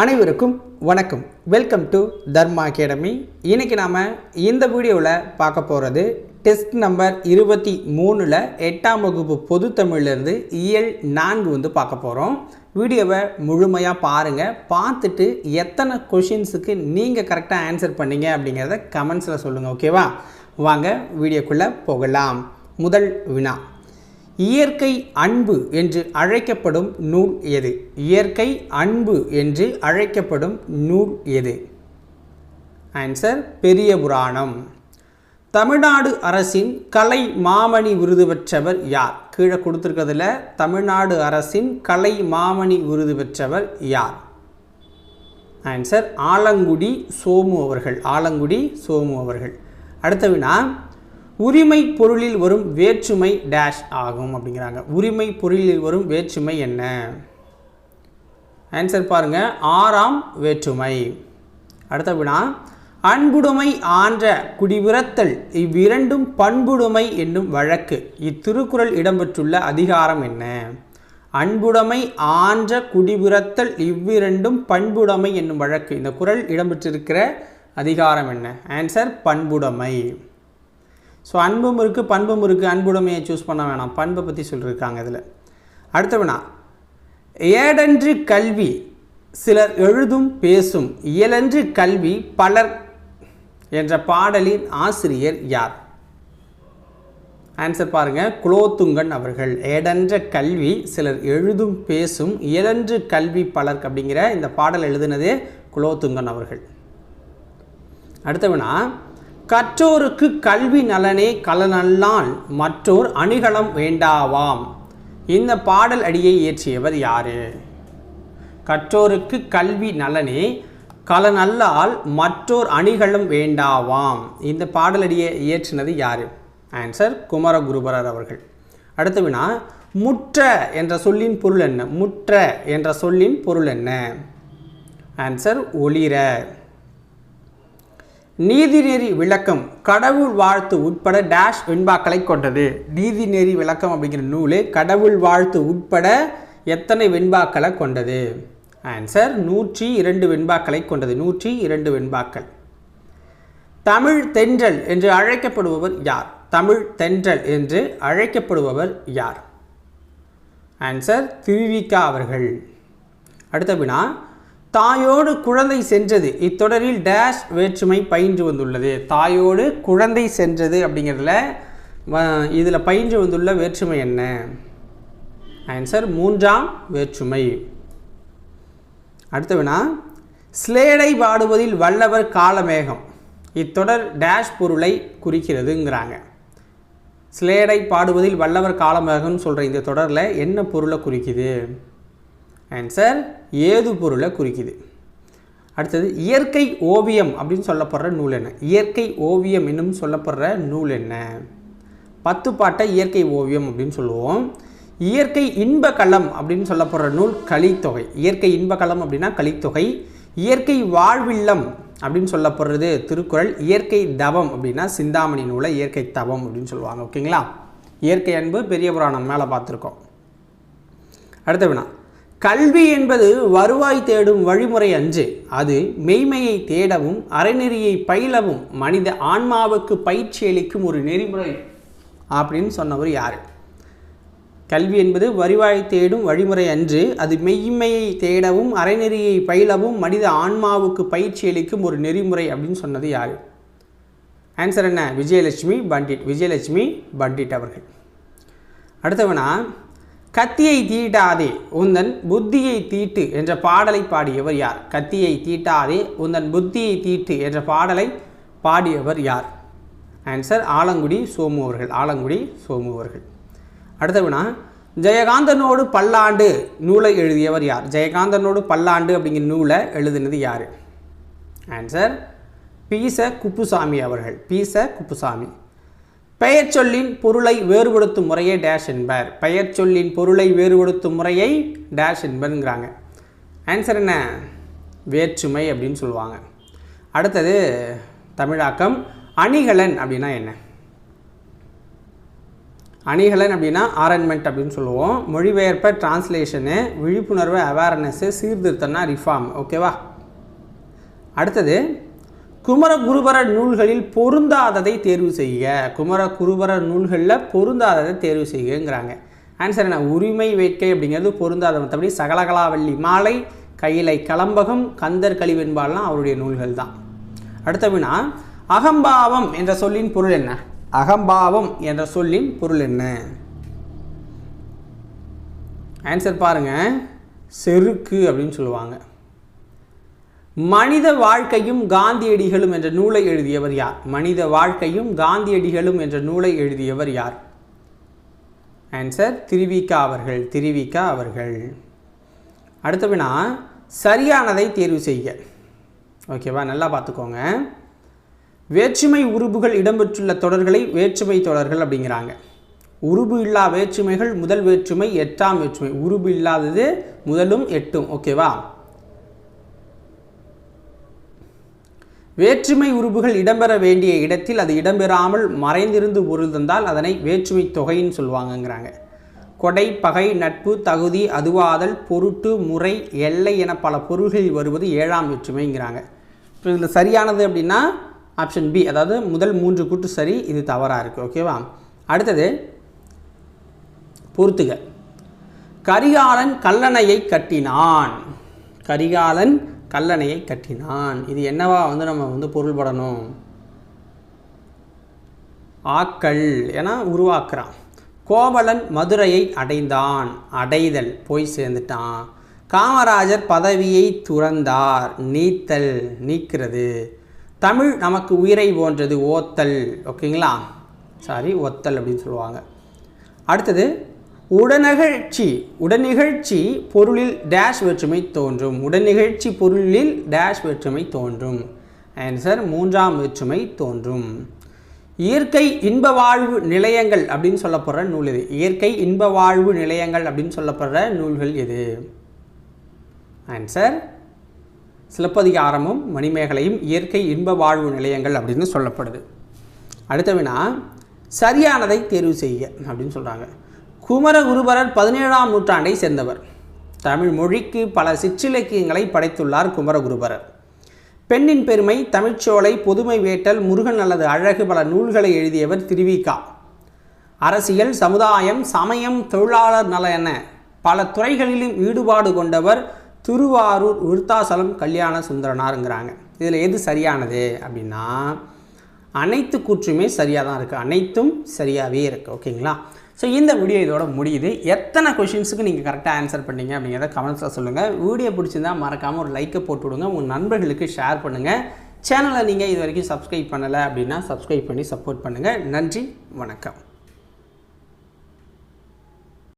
அனைவருக்கும் வணக்கம். Welcome to Dharma academy. இன்றைக்கி நாம் இந்த வீடியோவில் பார்க்க போகிறது டெஸ்ட் நம்பர் 23ல் 8ஆம் வகுப்பு பொது தமிழ்லேருந்து இயல் 4 பார்க்க போகிறோம். வீடியோவை முழுமையாக பாருங்கள். பார்த்துட்டு எத்தனை கொஷின்ஸுக்கு நீங்கள் கரெக்டாக ஆன்சர் பண்ணீங்க அப்படிங்கிறத கமெண்ட்ஸில் சொல்லுங்கள். ஓகேவா? வாங்க வீடியோக்குள்ளே போகலாம். முதல் வினா, இயற்கை அன்பு என்று அழைக்கப்படும் நூல் எது? இயற்கை அன்பு என்று அழைக்கப்படும் நூல் எது? ஆன்சர் பெரிய புராணம். தமிழ்நாடு அரசின் கலை மாமணி விருது பெற்றவர் யார்? கீழே கொடுத்துருக்கிறதுல தமிழ்நாடு அரசின் கலை மாமணி விருது பெற்றவர் யார்? ஆன்சர் ஆலங்குடி சோமு அவர்கள். ஆலங்குடி சோமு அவர்கள். அடுத்த வினா, உரிமை பொருளில் வரும் வேற்றுமை டேஷ் ஆகும் அப்படிங்கிறாங்க. உரிமை பொருளில் வரும் வேற்றுமை என்ன? ஆன்சர் பாருங்கள், 6ஆம் வேற்றுமை. அடுத்த வினா, அன்புடைமை ஆன்ற குடிவிரத்தல் இவ்விரண்டும் பண்புடைமை என்னும் வழக்கு இத்திருக்குறள் இடம்பெற்றுள்ள அதிகாரம் என்ன? அன்புடைமை ஆன்ற குடிவிரத்தல் இவ்விரண்டும் பண்புடைமை என்னும் வழக்கு, இந்த குறள் இடம்பெற்றிருக்கிற அதிகாரம் என்ன? ஆன்சர் பண்புடைமை. ஸோ அன்பும் இருக்குது பண்பும் இருக்குது. அன்புடைமையை சூஸ் பண்ண வேணாம், பண்பை பற்றி சொல்லியிருக்காங்க இதில். அடுத்த வினா, ஏடன்று கல்வி சிலர் எழுதும் பேசும் இயலன்று கல்வி பலர் என்ற பாடலின் ஆசிரியர் யார்? ஆன்சர் பாருங்கள், குலோத்துங்கன் அவர்கள். ஏடன்ற கல்வி சிலர் எழுதும் பேசும் இயலன்று கல்வி பலர் அப்படிங்கிற இந்த பாடல் எழுதினதே குலோத்துங்கன் அவர்கள். அடுத்த வினா, கற்றோருக்கு கல்வி நலனே கலனல்லால் மற்றோர் அணிகலம் வேண்டாவாம். இந்த பாடல் அடியை இயற்றியவர் யார்? கற்றோருக்கு கல்வி நலனே கலனல்லால் மற்றோர் அணிகலம் வேண்டாவாம். இந்த பாடல் அடியை இயற்றினது யார்? ஆன்சர் குமரகுருபரர் அவர்கள். அடுத்த வினா, முற்ற என்ற சொல்லின் பொருள் என்ன? முற்ற என்ற சொல்லின் பொருள் என்ன? ஆன்சர் ஒளிர. நீதிநெறி விளக்கம் கடவுள் வாழ்த்து உட்பட டேஷ் வெண்பாக்களை கொண்டது. நீதிநெறி விளக்கம் அப்படிங்கிற நூல் கடவுள் வாழ்த்து உட்பட எத்தனை வெண்பாக்களை கொண்டது? ஆன்சர் 102 வெண்பாக்களை கொண்டது. 102 வெண்பாக்கள். தமிழ் தென்றல் என்று அழைக்கப்படுபவர் யார்? தமிழ் தென்றல் என்று அழைக்கப்படுபவர் யார்? ஆன்சர் திருவிக்கா அவர்கள். அடுத்த வினா, தாயோடு குழந்தை சென்றது இத்தொடரில் டேஷ் வேற்றுமை பயின்று வந்துள்ளது. தாயோடு குழந்தை சென்றது அப்படிங்கிறதுல இதில் பயின்று வந்துள்ள வேற்றுமை என்ன? ஆன்சர் 3ஆம் வேற்றுமை. அடுத்த வினா, ஸ்லேடை பாடுவதில் வல்லவர் காலமேகம் இத்தொடர் டேஷ் பொருளை குறிக்கிறதுங்கிறாங்க. ஸ்லேடை பாடுவதில் வல்லவர் காலமேகம்னு சொல்கிற இந்த தொடரில் என்ன பொருளை குறிக்குது? ஆன்சர் ஏது பொருளை குறிக்குது. அடுத்தது, இயற்கை ஓவியம் அப்படின்னு சொல்லப்படுற நூல் என்ன? இயற்கை ஓவியம் என்னும் சொல்லப்படுற நூல் என்ன? 10 பாட்டை இயற்கை ஓவியம் அப்படின்னு சொல்லுவோம். இயற்கை இன்பகளம் அப்படின்னு சொல்லப்படுற நூல் கலித்தொகை. இயற்கை இன்பகளம் அப்படின்னா கலித்தொகை. இயற்கை வாழ்வில்லம் அப்படின்னு சொல்லப்படுறது திருக்குறள். இயற்கை தவம் அப்படின்னா சிந்தாமணி நூலை இயற்கை தவம் அப்படின்னு சொல்லுவாங்க. ஓகேங்களா? இயற்கை அன்பு பெரிய புராணம் மேலே பார்த்துருக்கோம். அடுத்த வினா, கல்வி என்பது வருவாய் தேடும் வழிமுறை அன்று, அது மெய்மையை தேடவும் அறநெறியை பயிலவும் மனித ஆன்மாவுக்கு பயிற்சி அளிக்கும் ஒரு நெறிமுறை அப்படின்னு சொன்னவர் யார்? கல்வி என்பது வருவாய் தேடும் வழிமுறை அன்று, அது மெய்மையை தேடவும் அறநெறியை பயிலவும் மனித ஆன்மாவுக்கு பயிற்சி அளிக்கும் ஒரு நெறிமுறை அப்படின்னு சொன்னது யார்? ஆன்சர் என்ன? விஜயலட்சுமி பண்டிட். விஜயலட்சுமி பண்டிட் அவர்கள். அடுத்தவனா, கத்தியை தீட்டாதே உந்தன் புத்தியை தீட்டு என்ற பாடலை பாடியவர் யார்? கத்தியை தீட்டாதே உந்தன் புத்தியை தீட்டு என்ற பாடலை பாடியவர் யார்? ஆன்சர் ஆலங்குடி சோமு அவர்கள். ஆலங்குடி சோமு அவர்கள். அடுத்த வினா, ஜெயகாந்தனோடு பல்லாண்டு நூலை எழுதியவர் யார்? ஜெயகாந்தனோடு பல்லாண்டு அப்படிங்கிற நூலை எழுதினது யார்? ஆன்சர் பீச குப்புசாமி அவர்கள். பீச குப்புசாமி. பெயர் சொல்லின் பொருளை வேறுபடுத்தும் முறையை டேஷ் என்பர். பெயர் சொல்லின் பொருளை வேறுபடுத்தும் முறையை டேஷ் என்பருங்கிறாங்க. ஆன்சர் என்ன? வேற்றுமை அப்படின்னு சொல்லுவாங்க. அடுத்தது தமிழாக்கம். அணிகலன் அப்படின்னா என்ன? அணிகலன் அப்படின்னா ஆரன்மெண்ட் அப்படின்னு சொல்லுவோம். மொழிபெயர்ப்ப டிரான்ஸ்லேஷனு, விழிப்புணர்வு அவேர்னஸ்ஸு, சீர்திருத்தம்னா ரிஃபார்ம். ஓகேவா? அடுத்தது குமரகுருபர நூல்களில் பொருந்தாததை தேர்வு செய்க. குமரகுருபர நூல்களில் பொருந்தாததை தேர்வு செய்கிறாங்க. ஆன்சர் என்ன? உரிமை வேட்கை அப்படிங்கிறது பொருந்தாத. மற்றபடி சகலகலாவல்லி மாலை, கையிலை கலம்பகம், கந்தர் கலிவெண்பாலாம் அவருடைய நூல்கள் தான். அடுத்த வினா, அகம்பாவம் என்ற சொல்லின் பொருள் என்ன? அகம்பாவம் என்ற சொல்லின் பொருள் என்ன? ஆன்சர் பாருங்க, செருக்கு அப்படின்னு சொல்லுவாங்க. மனித வாழ்க்கையும் காந்தியடிகளும் என்ற நூலை எழுதியவர் யார்? மனித வாழ்க்கையும் காந்தியடிகளும் என்ற நூலை எழுதியவர் யார்? ஆன்சர் திருவிக அவர்கள். திருவிக அவர்கள். அடுத்த வினா, சரியானதை தேர்வு செய்ய. ஓகேவா? நல்லா பார்த்துக்கோங்க. வேற்றுமை உருபுகள் இடம்பெற்றுள்ள தொடர்களை வேற்றுமை தொடர்கள் அப்படிங்கிறாங்க. உருபு இல்லா வேற்றுமைகள் முதல் வேற்றுமை, எட்டாம் வேற்றுமை. உருபு இல்லாதது முதலும் எட்டும். ஓகேவா? வேற்றுமை உருபுகள் இடம்பெற வேண்டிய இடத்தில் அது இடம்பெறாமல் மறைந்திருந்து பொருள் தந்தால் அதனை வேற்றுமை தொகைன்னு சொல்லுவாங்கங்கிறாங்க. கொடை, பகை, நட்பு, தகுதி, அதுவாதல், பொருட்டு, முறை, எல்லை என பல பொருள்களில் வருவது ஏழாம் வேற்றுமைங்கிறாங்க. இப்போ இதில் சரியானது அப்படின்னா ஆப்ஷன் பி, அதாவது முதல் 3 கூட்டு சரி. இது தவறாக இருக்குது. ஓகேவா? அடுத்தது பொறுத்துக. கரிகாலன் கல்லணையை கட்டினான். கரிகாலன் கல்லணையை கட்டினான். இது என்னவா நம்ம பொருள்படணும்? ஆக்கல், ஏன்னா உருவாக்குறான். கோவலன் மதுரையை அடைந்தான். அடைதல், போய் சேர்ந்துட்டான். காமராஜர் பதவியை துறந்தார். நீத்தல், நீக்கிறது. தமிழ் நமக்கு உயிரை போன்றது. ஓத்தல். ஓகேங்களா? சாரி, ஒத்தல் அப்படின்னு சொல்லுவாங்க. அடுத்தது உடனிகழ்ச்சி. உடனிகழ்ச்சி பொருளில் டேஷ் வேற்றுமை தோன்றும். உடனிகழ்ச்சி பொருளில் டேஷ் வேற்றுமை தோன்றும். ஆன்சர் மூன்றாம் வேற்றுமை தோன்றும். இயற்கை இன்ப வாழ்வு நிலையங்கள் அப்படின்னு சொல்லப்படுற நூல் எது? இயற்கை இன்ப வாழ்வு நிலையங்கள் அப்படின்னு சொல்லப்படுற நூல்கள் எது? ஆன்சர் சிலப்பதிகாரமும் மணிமேகலையும் இயற்கை இன்ப வாழ்வு நிலையங்கள் அப்படின்னு சொல்லப்படுது. அடுத்த வினா, சரியானதை தேர்வு செய்ய அப்படின்னு சொல்கிறாங்க. குமரகுருபரர் 17ஆம் நூற்றாண்டை சேர்ந்தவர். தமிழ் மொழிக்கு பல சிற்றிலக்கியங்களை படைத்துள்ளார் குமரகுருபரர். பெண்ணின் பெருமை, தமிழ்ச்சோலை, பொதுமை வேட்டல், முருகன் அல்லது அழகு பல நூல்களை எழுதியவர் திருவிக. அரசியல், சமுதாயம், சமயம், தொழிலாளர் நல என பல துறைகளிலும் ஈடுபாடு கொண்டவர் திருவாரூர் விருத்தாசலம் கல்யாண சுந்தரனாருங்கிறாங்க. இதில் எது சரியானது அப்படின்னா அனைத்து கூற்றுமே சரியாக தான் இருக்குது. அனைத்தும் சரியாகவே இருக்குது. ஓகேங்களா? ஸோ இந்த வீடியோ இதோட முடியுது. எத்தனை கொஷின்ஸுக்கு நீங்கள் கரெக்டாக ஆன்சர் பண்ணீங்க அப்படிங்கிறத கமெண்ட்ஸில் சொல்லுங்கள். வீடியோ பிடிச்சிருந்தால் மறக்காமல் ஒரு லைக்கை போட்டு விடுங்க. உங்கள் நண்பர்களுக்கு ஷேர் பண்ணுங்கள். சேனலை நீங்கள் இது வரைக்கும் சப்ஸ்கிரைப் பண்ணலை அப்படின்னா சப்ஸ்கிரைப் பண்ணி சப்போர்ட் பண்ணுங்கள். நன்றி, வணக்கம்.